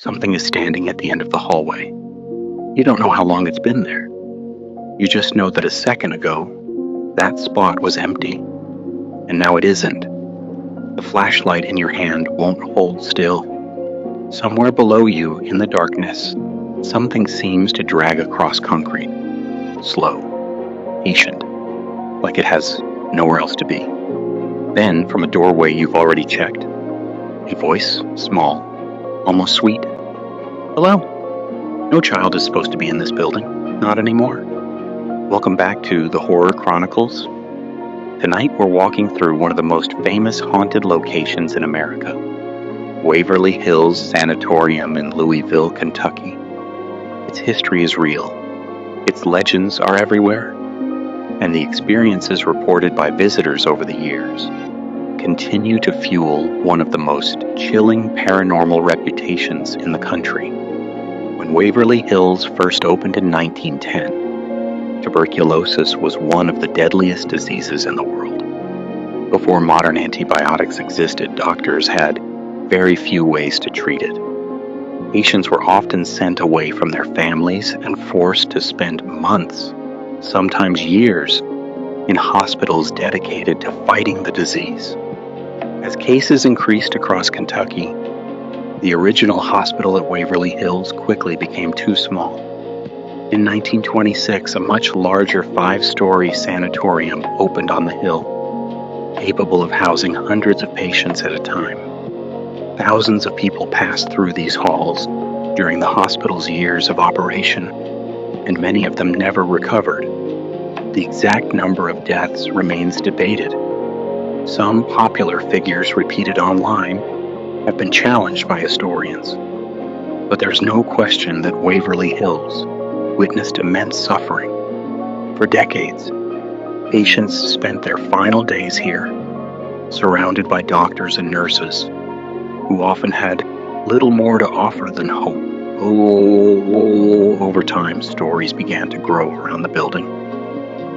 Something is standing at the end of the hallway. You don't know how long it's been there. You just know that a second ago, that spot was empty, and now it isn't. The flashlight in your hand won't hold still. Somewhere below you, in the darkness, something seems to drag across concrete. Slow, patient, like it has nowhere else to be. Then, from a doorway you've already checked, a voice, small, almost sweet. Hello. No child is supposed to be in this building. Not anymore. Welcome back to the Horror Chronicles. Tonight we're walking through one of the most famous haunted locations in America, Waverly Hills Sanatorium in Louisville, Kentucky. Its history is real. Its legends are everywhere, and the experiences reported by visitors over the years continue to fuel one of the most chilling paranormal reputations in the country. When Waverly Hills first opened in 1910, tuberculosis was one of the deadliest diseases in the world. Before modern antibiotics existed, doctors had very few ways to treat it. Patients were often sent away from their families and forced to spend months, sometimes years, in hospitals dedicated to fighting the disease. As cases increased across Kentucky, the original hospital at Waverly Hills quickly became too small. In 1926, a much larger 5-story sanatorium opened on the hill, capable of housing hundreds of patients at a time. Thousands of people passed through these halls during the hospital's years of operation, and many of them never recovered. The exact number of deaths remains debated. Some popular figures repeated online have been challenged by historians, but there's no question that Waverly Hills witnessed immense suffering. For decades, patients spent their final days here, surrounded by doctors and nurses who often had little more to offer than hope. Over time, stories began to grow around the building.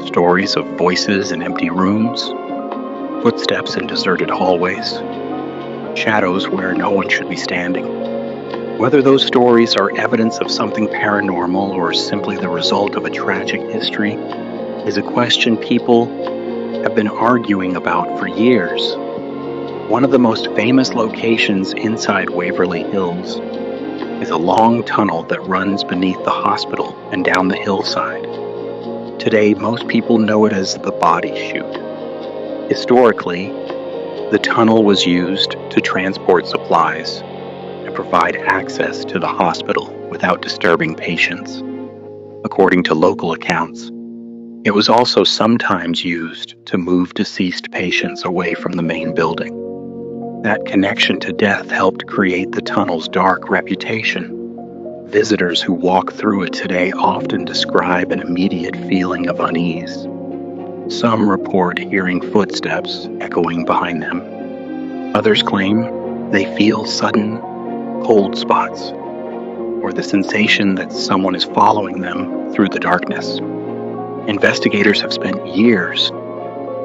Stories of voices in empty rooms, footsteps in deserted hallways, shadows where no one should be standing. Whether those stories are evidence of something paranormal or simply the result of a tragic history is a question people have been arguing about for years. One of the most famous locations inside Waverly Hills is a long tunnel that runs beneath the hospital and down the hillside. Today, most people know it as the Body Chute. Historically, the tunnel was used to transport supplies and provide access to the hospital without disturbing patients. According to local accounts, it was also sometimes used to move deceased patients away from the main building. That connection to death helped create the tunnel's dark reputation. Visitors who walk through it today often describe an immediate feeling of unease. Some report hearing footsteps echoing behind them. Others claim they feel sudden cold spots, or the sensation that someone is following them through the darkness. Investigators have spent years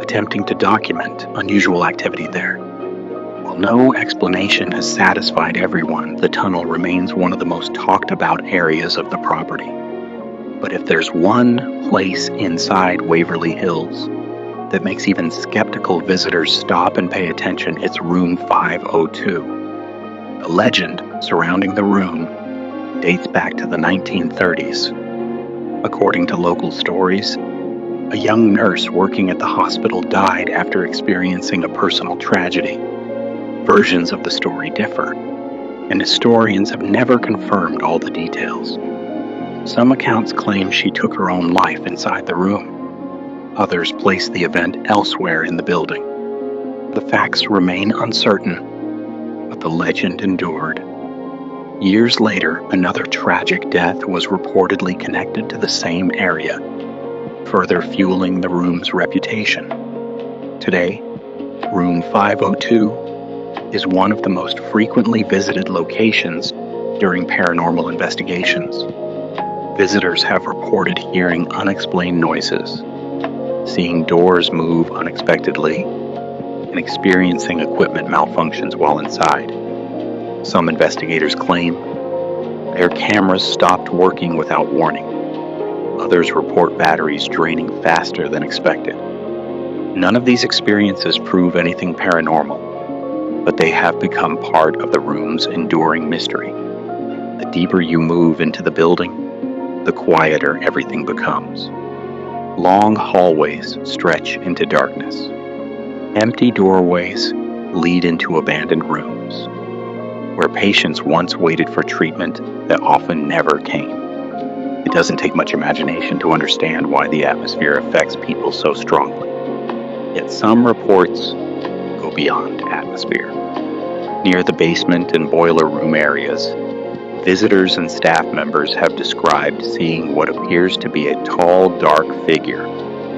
attempting to document unusual activity there. While no explanation has satisfied everyone, the tunnel remains one of the most talked about areas of the property. But if there's one place inside Waverly Hills that makes even skeptical visitors stop and pay attention, it's room 502. The legend surrounding the room dates back to the 1930s. According to local stories, a young nurse working at the hospital died after experiencing a personal tragedy. Versions of the story differ, and historians have never confirmed all the details. Some accounts claim she took her own life inside the room. Others place the event elsewhere in the building. The facts remain uncertain, but the legend endured. Years later, another tragic death was reportedly connected to the same area, further fueling the room's reputation. Today, room 502 is one of the most frequently visited locations during paranormal investigations. Visitors have reported hearing unexplained noises, seeing doors move unexpectedly, and experiencing equipment malfunctions while inside. Some investigators claim Their cameras stopped working without warning. Others report batteries draining faster than expected. None of these experiences prove anything paranormal, but they have become part of the room's enduring mystery. The deeper you move into the building, the quieter everything becomes. Long hallways stretch into darkness. Empty doorways lead into abandoned rooms, where patients once waited for treatment that often never came. It doesn't take much imagination to understand why the atmosphere affects people so strongly. Yet some reports go beyond atmosphere. Near the basement and boiler room areas, visitors and staff members have described seeing what appears to be a tall, dark figure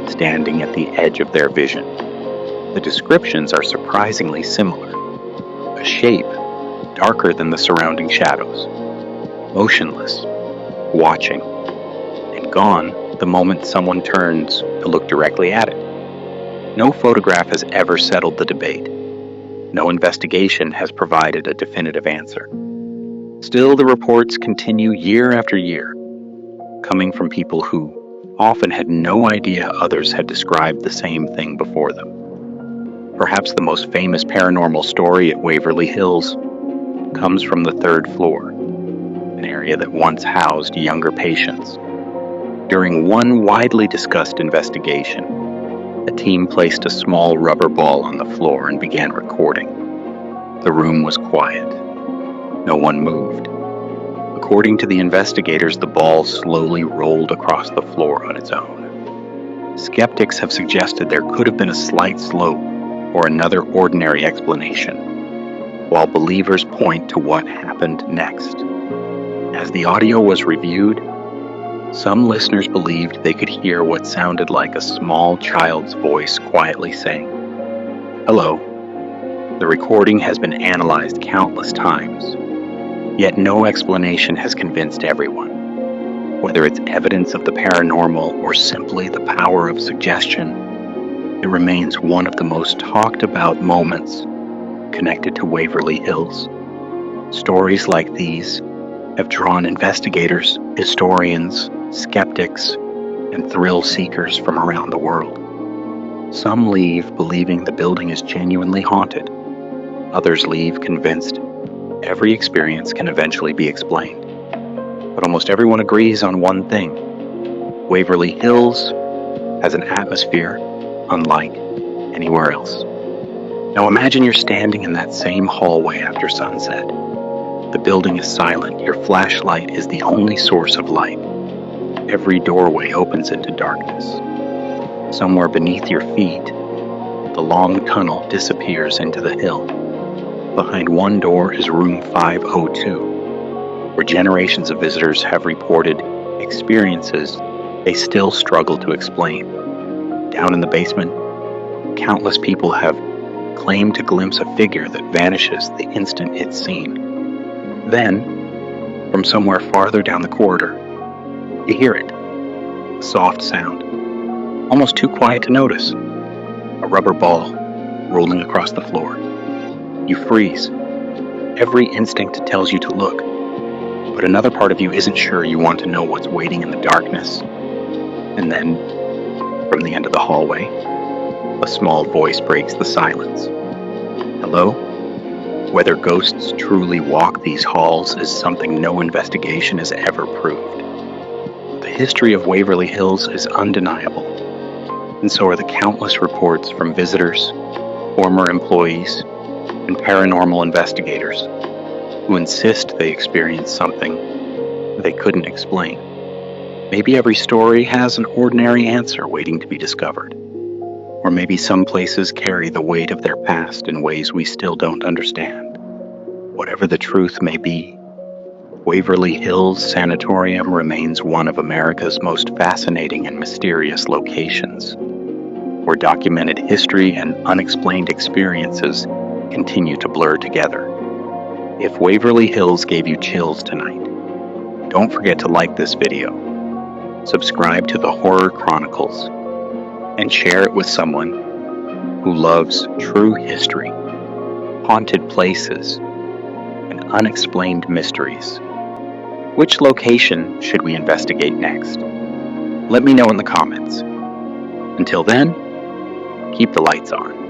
standing at the edge of their vision. The descriptions are surprisingly similar. A shape darker than the surrounding shadows, motionless, watching, and gone the moment someone turns to look directly at it. No photograph has ever settled the debate. No investigation has provided a definitive answer. Still, the reports continue year after year, coming from people who often had no idea others had described the same thing before them. Perhaps the most famous paranormal story at Waverly Hills comes from the 3rd floor, an area that once housed younger patients. During one widely discussed investigation, a team placed a small rubber ball on the floor and began recording. The room was quiet. No one moved. According to the investigators, the ball slowly rolled across the floor on its own. Skeptics have suggested there could have been a slight slope or another ordinary explanation, while believers point to what happened next. As the audio was reviewed, some listeners believed they could hear what sounded like a small child's voice quietly saying, "Hello." The recording has been analyzed countless times, yet no explanation has convinced everyone. Whether it's evidence of the paranormal or simply the power of suggestion, it remains one of the most talked about moments connected to Waverly Hills. Stories like these have drawn investigators, historians, skeptics, and thrill seekers from around the world. Some leave believing the building is genuinely haunted. Others leave convinced every experience can eventually be explained. But almost everyone agrees on one thing: Waverly Hills has an atmosphere unlike anywhere else. Now imagine you're standing in that same hallway after sunset. The building is silent. Your flashlight is the only source of light. Every doorway opens into darkness. Somewhere beneath your feet, the long tunnel disappears into the hill. Behind one door is room 502, where generations of visitors have reported experiences they still struggle to explain. Down in the basement, countless people have claimed to glimpse a figure that vanishes the instant it's seen. Then, from somewhere farther down the corridor, you hear it. A soft sound, almost too quiet to notice. A rubber ball rolling across the floor. You freeze. Every instinct tells you to look, but another part of you isn't sure. You want to know what's waiting in the darkness. And then, from the end of the hallway, a small voice breaks the silence. "Hello?" Whether ghosts truly walk these halls is something no investigation has ever proved. The history of Waverly Hills is undeniable, and so are the countless reports from visitors, former employees, and paranormal investigators who insist they experienced something they couldn't explain. Maybe every story has an ordinary answer waiting to be discovered. Or maybe some places carry the weight of their past in ways we still don't understand. Whatever the truth may be, Waverly Hills Sanatorium remains one of America's most fascinating and mysterious locations, where documented history and unexplained experiences continue to blur together. If Waverly Hills gave you chills tonight, don't forget to like this video, subscribe to the Horror Chronicles, and share it with someone who loves true history, haunted places, and unexplained mysteries. Which location should we investigate next? Let me know in the comments. Until then, keep the lights on.